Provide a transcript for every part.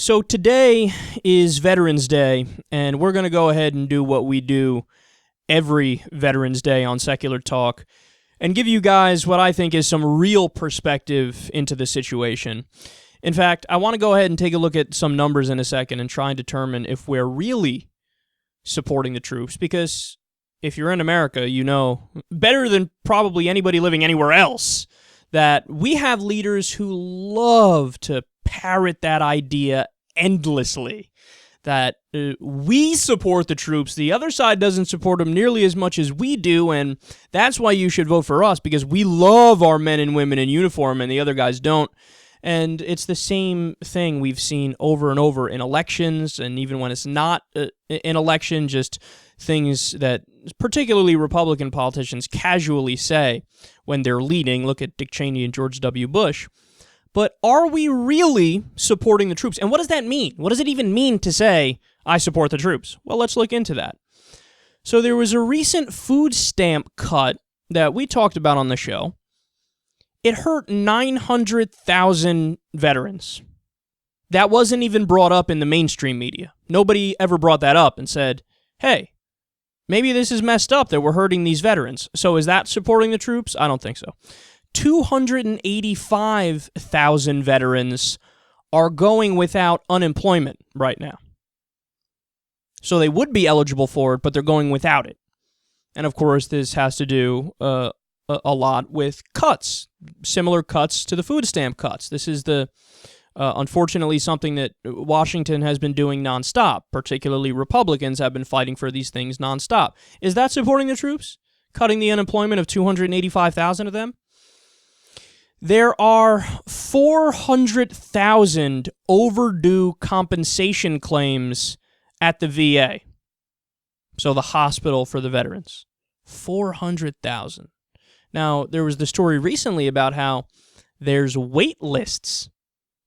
So today is Veterans Day, and we're going to go ahead and do what we do every Veterans Day on Secular Talk and give you guys what I think is some real perspective into the situation. In fact, I want to go ahead and take a look at some numbers in a second and try and determine if we're really supporting the troops, because if you're in America, you know better than probably anybody living anywhere else that we have leaders who love to parrot that idea endlessly, that we support the troops, the other side doesn't support them nearly as much as we do, and that's why you should vote for us, because we love our men and women in uniform and the other guys don't. And it's the same thing we've seen over and over in elections, and even when it's not an election, just things that particularly Republican politicians casually say when they're leading. Look at Dick Cheney and George W. Bush. But are we really supporting the troops? And what does that mean? What does it even mean to say, I support the troops? Well, let's look into that. So there was a recent food stamp cut that we talked about on the show. It hurt 900,000 veterans. That wasn't even brought up in the mainstream media. Nobody ever brought that up and said, hey, maybe this is messed up that we're hurting these veterans. So is that supporting the troops? I don't think so. 285,000 veterans are going without unemployment right now. So they would be eligible for it, but they're going without it. And of course, this has to do a lot with cuts, similar cuts to the food stamp cuts. This is unfortunately something that Washington has been doing nonstop. Particularly Republicans have been fighting for these things nonstop. Is that supporting the troops? Cutting the unemployment of 285,000 of them? There are 400,000 overdue compensation claims at the VA. So the hospital for the veterans. 400,000. Now, there was the story recently about how there's wait lists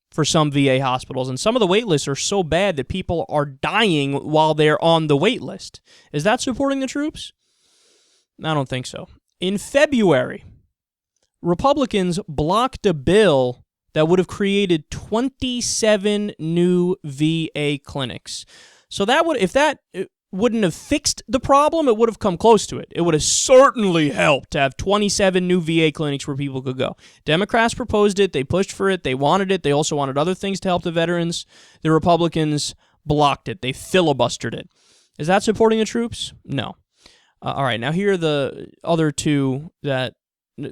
for some VA hospitals, and some of the wait lists are so bad that people are dying while they're on the wait list. Is that supporting the troops? I don't think so. In February, Republicans blocked a bill that would have created 27 new VA clinics. So that would, if that wouldn't have fixed the problem, it would have come close to it. It would have certainly helped to have 27 new VA clinics where people could go. Democrats proposed it. They pushed for it. They wanted it. They also wanted other things to help the veterans. The Republicans blocked it. They filibustered it. Is that supporting the troops? No. All right, now here are the other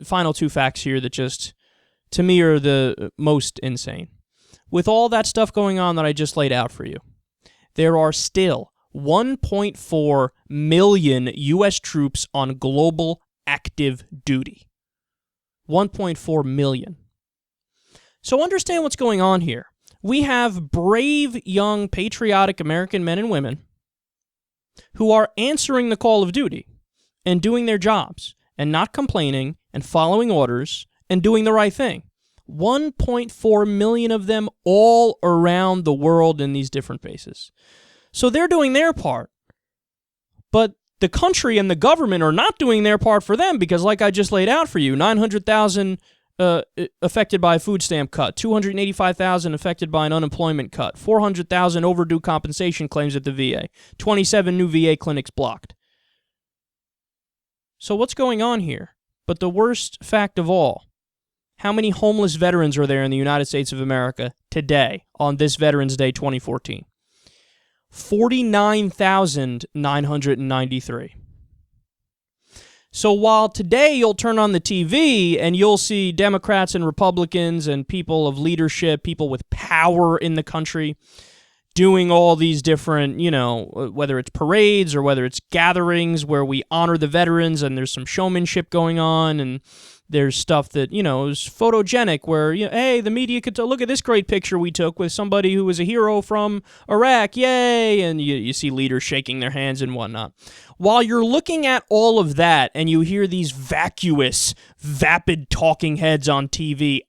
final two facts here that just, to me, are the most insane. With all that stuff going on that I just laid out for you, there are still 1.4 million U.S. troops on global active duty. 1.4 million. So understand what's going on here. We have brave, young, patriotic American men and women who are answering the call of duty and doing their jobs and not complaining and following orders and doing the right thing. 1.4 million of them all around the world in these different bases. So they're doing their part. But the country and the government are not doing their part for them because, like I just laid out for you, 900,000 affected by a food stamp cut, 285,000 affected by an unemployment cut, 400,000 overdue compensation claims at the VA, 27 new VA clinics blocked. So what's going on here? But the worst fact of all, how many homeless veterans are there in the United States of America today on this Veterans Day 2014? 49,993. So while today you'll turn on the TV and you'll see Democrats and Republicans and people of leadership, people with power in the country, doing all these different, whether it's parades or whether it's gatherings where we honor the veterans and there's some showmanship going on and there's stuff that, is photogenic where, hey, the media could look at this great picture we took with somebody who was a hero from Iraq, yay, and you see leaders shaking their hands and whatnot. While you're looking at all of that and you hear these vacuous, vapid talking heads on TV,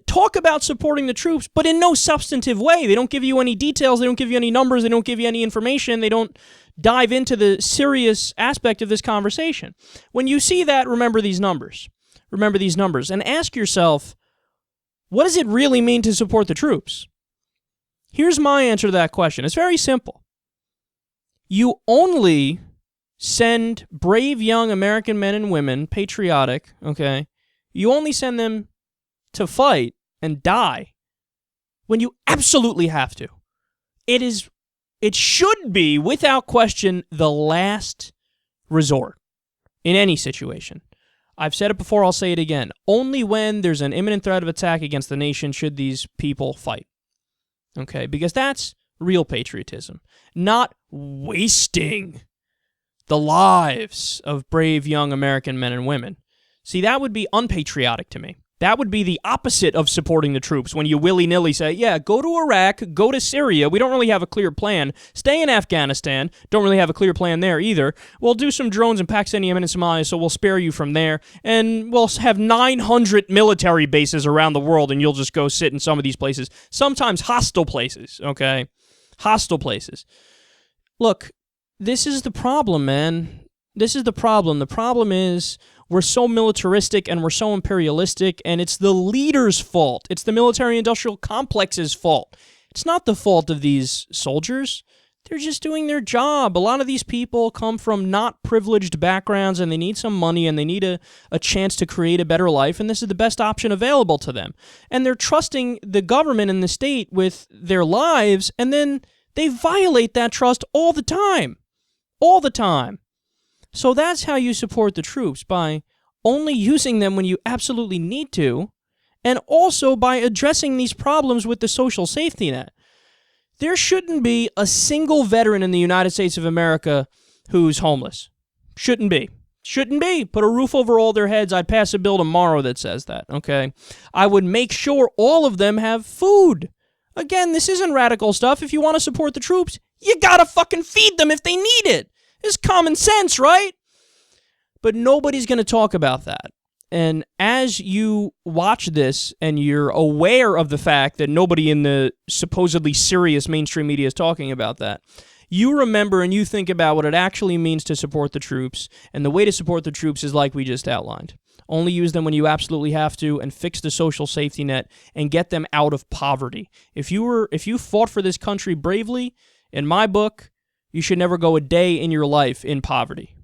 talk about supporting the troops, but in no substantive way. They don't give you any details. They don't give you any numbers. They don't give you any information. They don't dive into the serious aspect of this conversation. When you see that, remember these numbers. Remember these numbers and ask yourself, what does it really mean to support the troops? Here's my answer to that question. It's very simple. You only send brave young American men and women, patriotic, okay? You only send them to fight and die when you absolutely have to. It should be, without question, the last resort in any situation. I've said it before, I'll say it again. Only when there's an imminent threat of attack against the nation should these people fight. Okay? Because that's real patriotism. Not wasting the lives of brave young American men and women. See, that would be unpatriotic to me. That would be the opposite of supporting the troops when you willy-nilly say, yeah, go to Iraq, go to Syria. We don't really have a clear plan. Stay in Afghanistan. Don't really have a clear plan there either. We'll do some drones in Pakistan, Yemen, and Somalia, so we'll spare you from there. And we'll have 900 military bases around the world, and you'll just go sit in some of these places. Sometimes hostile places, okay? Hostile places. Look, this is the problem, man. This is the problem. The problem is we're so militaristic and we're so imperialistic, and it's the leaders' fault. It's the military-industrial complex's fault. It's not the fault of these soldiers. They're just doing their job. A lot of these people come from not privileged backgrounds, and they need some money, and they need a chance to create a better life, and this is the best option available to them. And they're trusting the government and the state with their lives, and then they violate that trust all the time. All the time. So that's how you support the troops, by only using them when you absolutely need to, and also by addressing these problems with the social safety net. There shouldn't be a single veteran in the United States of America who's homeless. Shouldn't be. Shouldn't be. Put a roof over all their heads. I'd pass a bill tomorrow that says that, okay? I would make sure all of them have food. Again, this isn't radical stuff. If you want to support the troops, you gotta fucking feed them if they need it. It's common sense, right? But nobody's going to talk about that. And as you watch this and you're aware of the fact that nobody in the supposedly serious mainstream media is talking about that, you remember and you think about what it actually means to support the troops. And the way to support the troops is like we just outlined. Only use them when you absolutely have to, and fix the social safety net and get them out of poverty. If you fought for this country bravely, in my book, you should never go a day in your life in poverty.